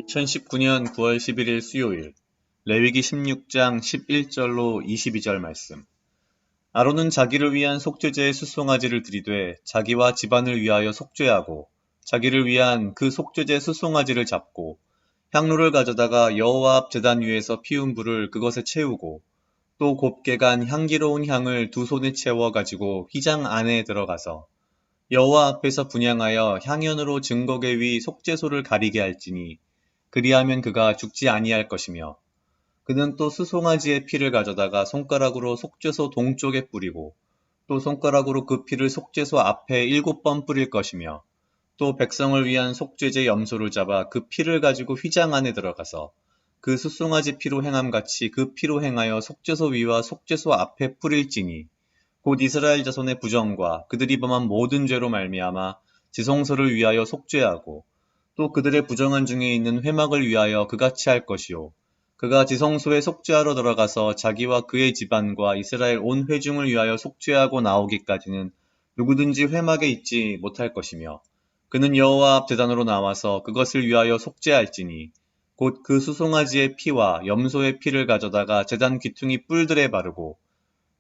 2019년 9월 11일 수요일 레위기 16장 11절로 22절 말씀. 아론은 자기를 위한 속죄제의 수송아지를 드리되 자기와 집안을 위하여 속죄하고 자기를 위한 그 속죄제 수송아지를 잡고 향로를 가져다가 여호와 앞 제단 위에서 피운 불을 그것에 채우고 또 곱게 간 향기로운 향을 두 손에 채워 가지고 휘장 안에 들어가서 여호와 앞에서 분향하여 향연으로 증거계 위 속죄소를 가리게 할지니 그리하면 그가 죽지 아니할 것이며 그는 또 수송아지의 피를 가져다가 손가락으로 속죄소 동쪽에 뿌리고 또 손가락으로 그 피를 속죄소 앞에 7번 뿌릴 것이며 또 백성을 위한 속죄제 염소를 잡아 그 피를 가지고 휘장 안에 들어가서 그 수송아지 피로 행함같이 그 피로 행하여 속죄소 위와 속죄소 앞에 뿌릴지니 곧 이스라엘 자손의 부정과 그들이 범한 모든 죄로 말미암아 지성소를 위하여 속죄하고 또 그들의 부정한 중에 있는 회막을 위하여 그같이 할 것이요 그가 지성소에 속죄하러 들어가서 자기와 그의 집안과 이스라엘 온 회중을 위하여 속죄하고 나오기까지는 누구든지 회막에 있지 못할 것이며 그는 여호와 앞 제단으로 나와서 그것을 위하여 속죄할지니 곧 그 수송아지의 피와 염소의 피를 가져다가 제단 귀퉁이 뿔들에 바르고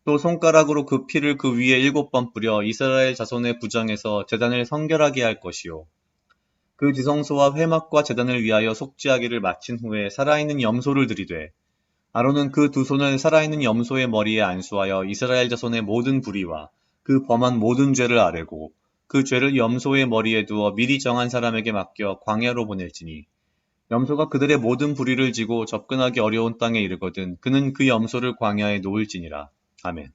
또 손가락으로 그 피를 그 위에 7번 뿌려 이스라엘 자손의 부정에서 제단을 성결하게 할 것이요 그 지성소와 회막과 제단을 위하여 속죄하기를 마친 후에 살아있는 염소를 들이되 아론은 그 두 손을 살아있는 염소의 머리에 안수하여 이스라엘 자손의 모든 불의와 그 범한 모든 죄를 아뢰고 그 죄를 염소의 머리에 두어 미리 정한 사람에게 맡겨 광야로 보낼지니 염소가 그들의 모든 불의를 지고 접근하기 어려운 땅에 이르거든 그는 그 염소를 광야에 놓을지니라. 아멘.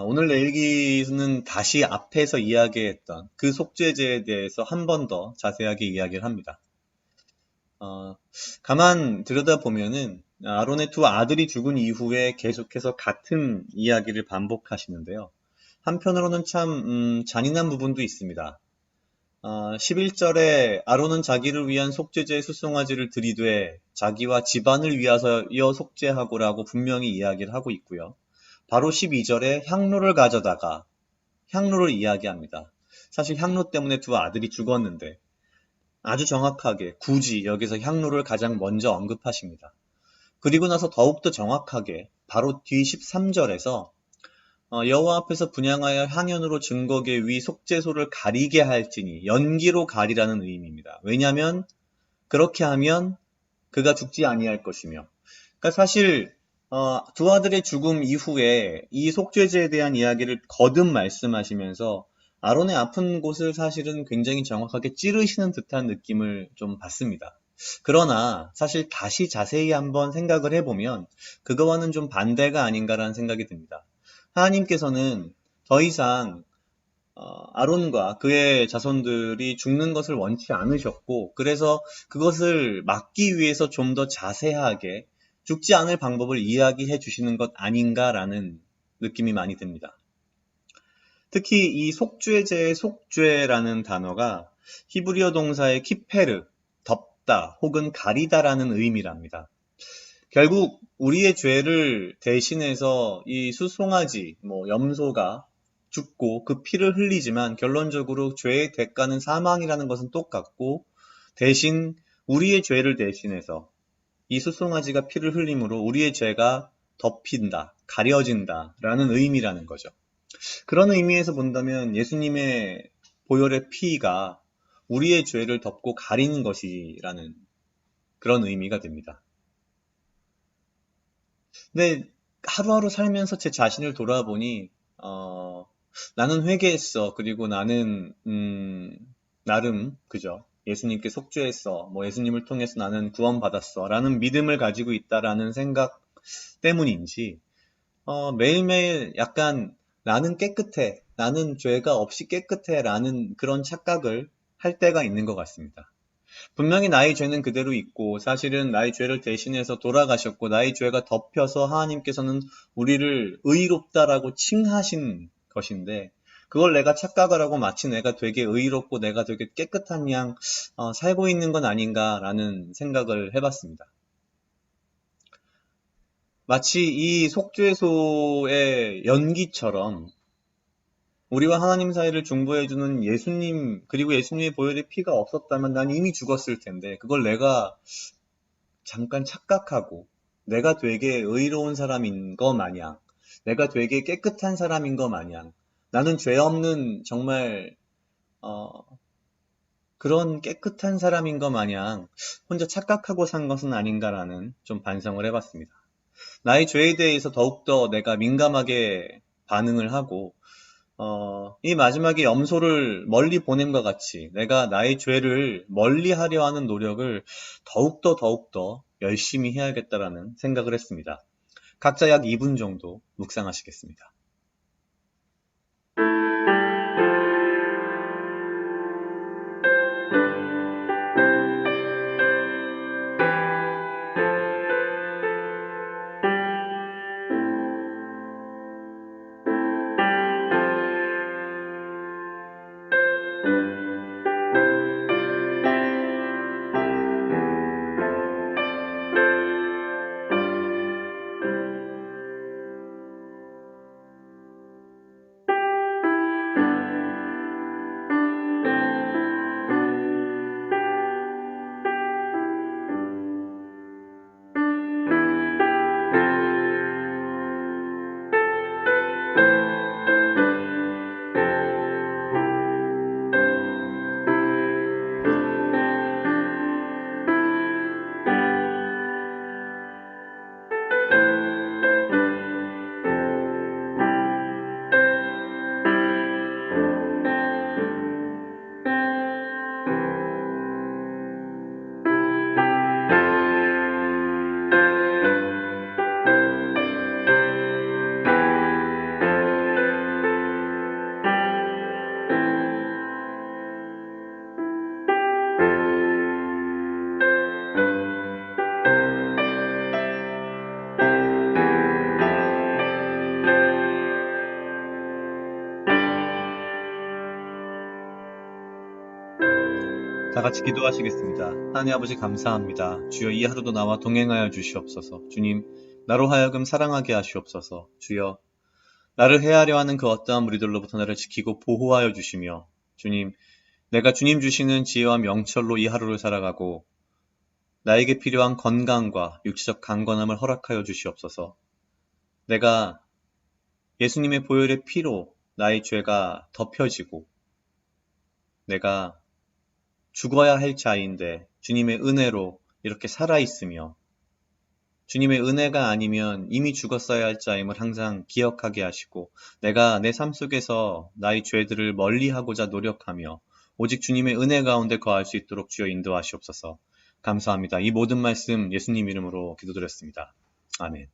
오늘 레위기는 다시 앞에서 이야기했던 그 속죄제에 대해서 한 번 더 자세하게 이야기를 합니다. 가만 들여다보면은 아론의 두 아들이 죽은 이후에 계속해서 같은 이야기를 반복하시는데요. 한편으로는 참 잔인한 부분도 있습니다. 11절에 아론은 자기를 위한 속죄제의 수송아지를 들이되 자기와 집안을 위하여 속죄하고라고 분명히 이야기를 하고 있고요. 바로 12절에 향로를 가져다가 향로를 이야기합니다. 사실 향로 때문에 두 아들이 죽었는데 아주 정확하게 굳이 여기서 향로를 가장 먼저 언급하십니다. 그리고 나서 더욱더 정확하게 바로 뒤 13절에서 여호와 앞에서 분향하여 향연으로 증거계 위 속죄소를 가리게 할지니 연기로 가리라는 의미입니다. 왜냐하면 그렇게 하면 그가 죽지 아니할 것이며 그러니까 사실 두 아들의 죽음 이후에 이 속죄제에 대한 이야기를 거듭 말씀하시면서 아론의 아픈 곳을 사실은 굉장히 정확하게 찌르시는 듯한 느낌을 좀 받습니다. 그러나 사실 다시 자세히 한번 생각을 해보면 그거와는 좀 반대가 아닌가라는 생각이 듭니다. 하나님께서는 더 이상 아론과 그의 자손들이 죽는 것을 원치 않으셨고 그래서 그것을 막기 위해서 좀 더 자세하게 죽지 않을 방법을 이야기해 주시는 것 아닌가라는 느낌이 많이 듭니다. 특히 이 속죄제의 속죄라는 단어가 히브리어 동사의 키페르, 덮다 혹은 가리다라는 의미랍니다. 결국 우리의 죄를 대신해서 이 수송아지, 염소가 죽고 그 피를 흘리지만 결론적으로 죄의 대가는 사망이라는 것은 똑같고 대신 우리의 죄를 대신해서 이 수송아지가 피를 흘림으로 우리의 죄가 덮인다, 가려진다 라는 의미라는 거죠. 그런 의미에서 본다면 예수님의 보혈의 피가 우리의 죄를 덮고 가리는 것이라는 그런 의미가 됩니다. 근데 하루하루 살면서 제 자신을 돌아보니 나는 회개했어. 그리고 나는 나름 그죠. 예수님께 속죄했어. 예수님을 통해서 나는 구원받았어. 라는 믿음을 가지고 있다라는 생각 때문인지 매일매일 약간 나는 깨끗해. 나는 죄가 없이 깨끗해. 라는 그런 착각을 할 때가 있는 것 같습니다. 분명히 나의 죄는 그대로 있고 사실은 나의 죄를 대신해서 돌아가셨고 나의 죄가 덮여서 하나님께서는 우리를 의롭다라고 칭하신 것인데 그걸 내가 착각을 하고 마치 내가 되게 의롭고 내가 되게 깨끗한 양 살고 있는 건 아닌가라는 생각을 해봤습니다. 마치 이 속죄소의 연기처럼 우리와 하나님 사이를 중보해주는 예수님, 그리고 예수님의 보혈의 피가 없었다면 난 이미 죽었을 텐데, 그걸 내가 잠깐 착각하고, 내가 되게 의로운 사람인 거 마냥, 내가 되게 깨끗한 사람인 거 마냥, 나는 죄 없는 정말, 그런 깨끗한 사람인 거 마냥 혼자 착각하고 산 것은 아닌가라는 좀 반성을 해봤습니다. 나의 죄에 대해서 더욱더 내가 민감하게 반응을 하고, 이 마지막에 염소를 멀리 보냄과 같이 내가 나의 죄를 멀리 하려 하는 노력을 더욱더 열심히 해야겠다라는 생각을 했습니다. 각자 약 2분 정도 묵상하시겠습니다. 다 같이 기도하시겠습니다. 하나님 아버지 감사합니다. 주여 이 하루도 나와 동행하여 주시옵소서. 주님, 나로 하여금 사랑하게 하시옵소서. 주여, 나를 해하려 하는 그 어떠한 무리들로부터 나를 지키고 보호하여 주시며, 주님, 내가 주님 주시는 지혜와 명철로 이 하루를 살아가고 나에게 필요한 건강과 육체적 강건함을 허락하여 주시옵소서. 내가 예수님의 보혈의 피로 나의 죄가 덮여지고 내가 죽어야 할 자인데 주님의 은혜로 이렇게 살아있으며 주님의 은혜가 아니면 이미 죽었어야 할 자임을 항상 기억하게 하시고 내가 내 삶 속에서 나의 죄들을 멀리하고자 노력하며 오직 주님의 은혜 가운데 거할 수 있도록 주여 인도하시옵소서. 감사합니다. 이 모든 말씀 예수님 이름으로 기도드렸습니다. 아멘.